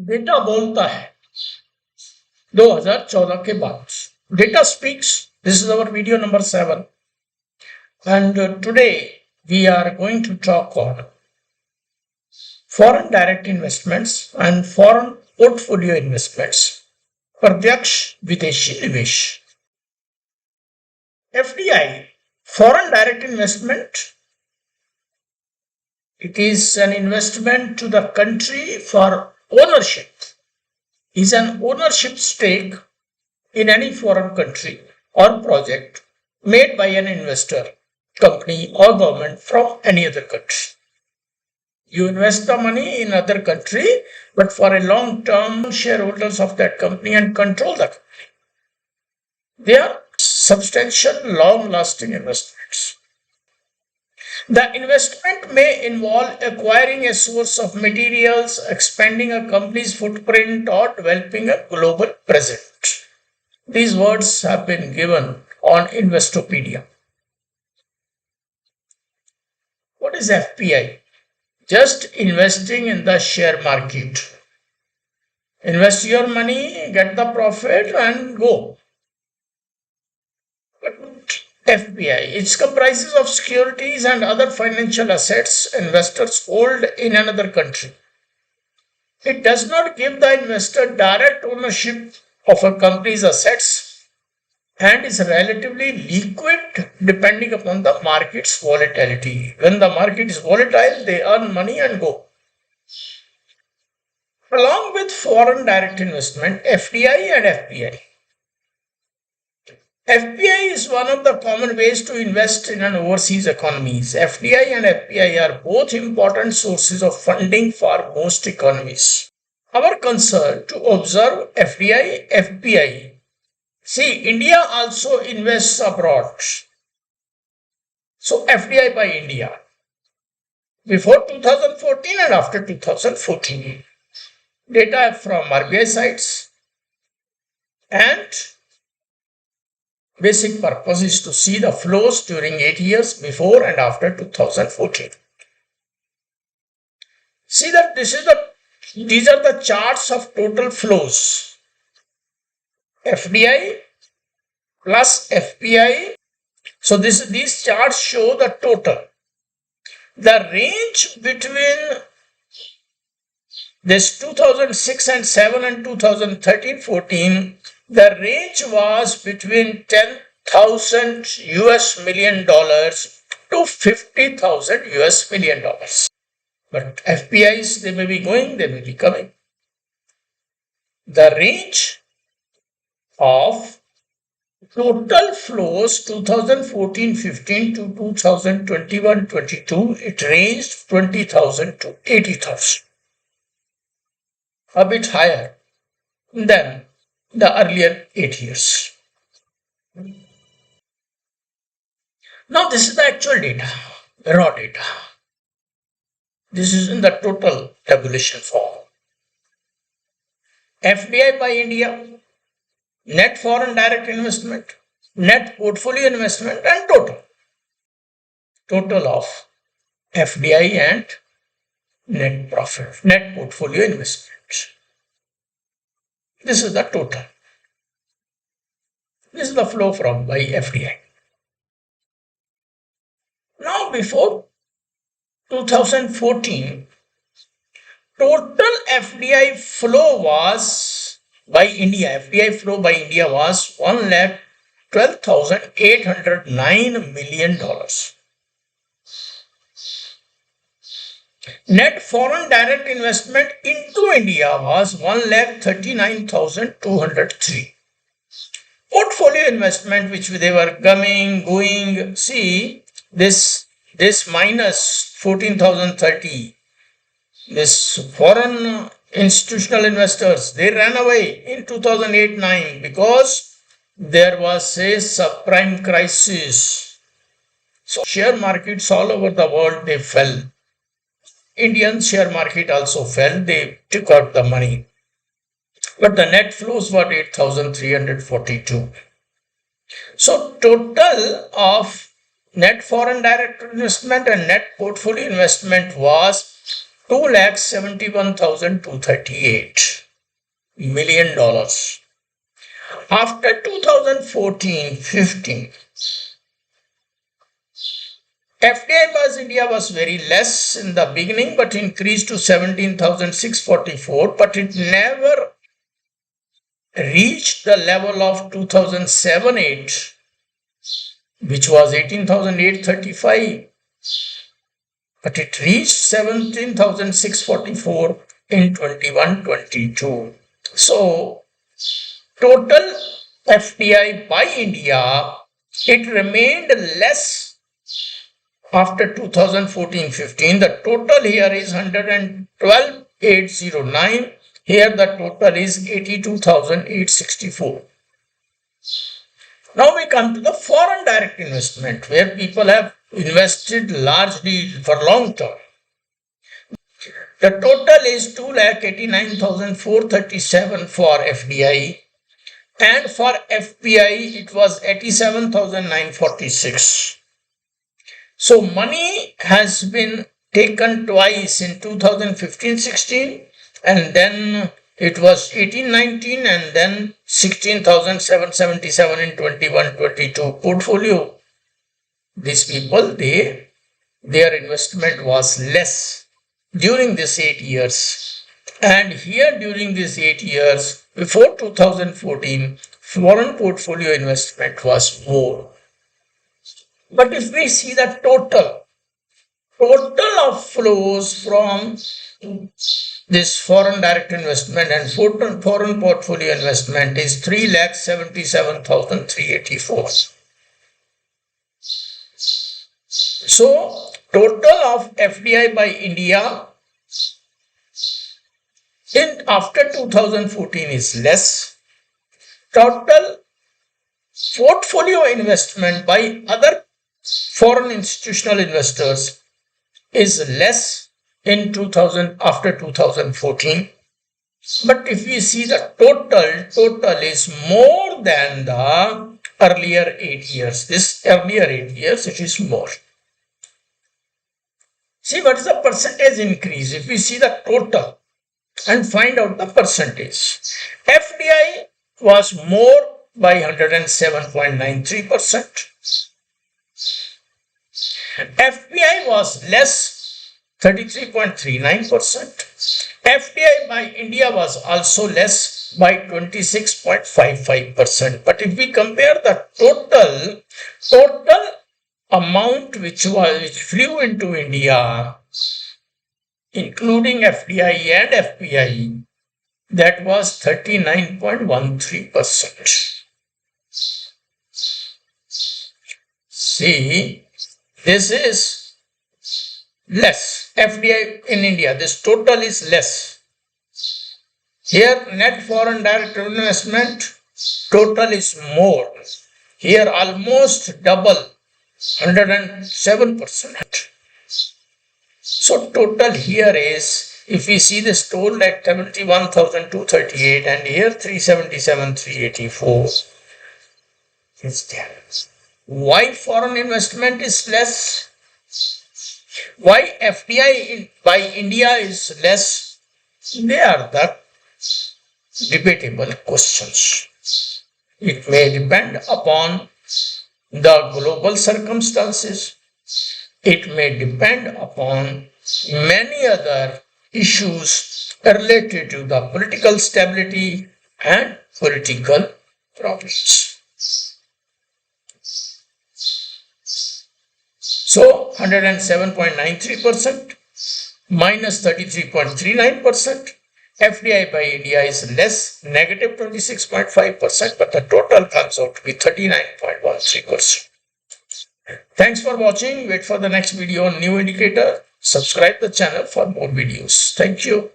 Data बोलता है 2014 के बाद. Data speaks. This is our video number 7. And today we are going to talk on foreign direct investments and foreign portfolio investments. प्रत्यक्ष विदेशी निवेश. FDI, foreign direct investment. It is an investment to the country for ownership. Is an ownership stake in any foreign country or project made by an investor, company or government from any other country. You invest the money in other country, but for a long term shareholders of that company and control the company. They are substantial, long-lasting investments. The investment may involve acquiring a source of materials, expanding a company's footprint, or developing a global presence. These words have been given on Investopedia. What is FPI? Just investing in the share market. Invest your money, get the profit, and go. FPI, it comprises of securities and other financial assets investors hold in another country. It does not give the investor direct ownership of a company's assets and is relatively liquid depending upon the market's volatility. When the market is volatile, they earn money and go. Along with foreign direct investment, FDI and FPI. FPI is one of the common ways to invest in an overseas economies. FDI and FPI are both important sources of funding for most economies. Our concern to observe FDI, FPI. See, India also invests abroad. So FDI by India. Before 2014 and after 2014. Data from RBI sites and basic purpose is to see the flows during 8 years before and after 2014. See that these are the charts of total flows. FDI plus FPI. So these charts show the total. The range between this 2006 and 7 and 2013-14, the range was between $10,000 US million to $50,000 US million. But FPIs, they may be going, they may be coming. The range of total flows 2014-15 to 2021-22, it ranged 20,000 to 80,000. A bit higher than the earlier 8 years. Now this is the actual data, raw data. This is in the total tabulation form. FDI by India, net foreign direct investment, net portfolio investment and total. Total of FDI and net profit, net portfolio investment. This is the total. This is the flow from by FDI. Now before 2014, total FDI flow was by India. FDI flow by India was $1,12,809 million. Net foreign direct investment into India was 1,39,203. Portfolio investment, which they were coming, going, see this minus 14,030. This foreign institutional investors, they ran away in 2008-9 because there was a subprime crisis. So share markets all over the world, they fell. Indian share market also fell. They took out the money. But the net flows were 8,342. So total of net foreign direct investment and net portfolio investment was 2,71,238 million dollars. After 2014-15, FDI by India was very less in the beginning, but increased to 17,644, but it never reached the level of 2007-8, which was 18,835, but it reached 17,644 in 21-22. So, total FDI by India, it remained less after 2014-15. The total here is 112,809. Here the total is 82,864. Now we come to the foreign direct investment, where people have invested largely for long term. The total is 2,89,437 for FDI, and for FPI it was 87,946. So money has been taken twice in 2015-16, and then it was 18-19, and then 16,777 in 21-22 portfolio. These people, their investment was less during these 8 years. And here during these 8 years, before 2014, foreign portfolio investment was more. But if we see the total of flows from this foreign direct investment and foreign portfolio investment is 3,77,384. So, total of FDI by India after 2014 is less. Total portfolio investment by other foreign institutional investors is less in after 2014. But if we see the total is more than the earlier 8 years. This earlier 8 years, it is more. See, what is the percentage increase? If we see the total and find out the percentage, FDI was more by 107.93%. FPI was less, 33.39%. FDI by India was also less by 26.55%. But if we compare the total amount which flew into India, including FDI and FPI, that was 39.13%. See, this is less. FDI in India, this total is less. Here, net foreign direct investment, total is more. Here, almost double, 107%. So, total here is, if we see this total at 71,238 and here 377,384 is there. Why foreign investment is less? Why FDI by India is less? They are the debatable questions. It may depend upon the global circumstances. It may depend upon many other issues related to the political stability and political problems. So 107.93% minus 33.39%. FDI by India is less, negative 26.5%, but the total comes out to be 39.13%. Thanks for watching. Wait for the next video on new indicator. Subscribe the channel for more videos. Thank you.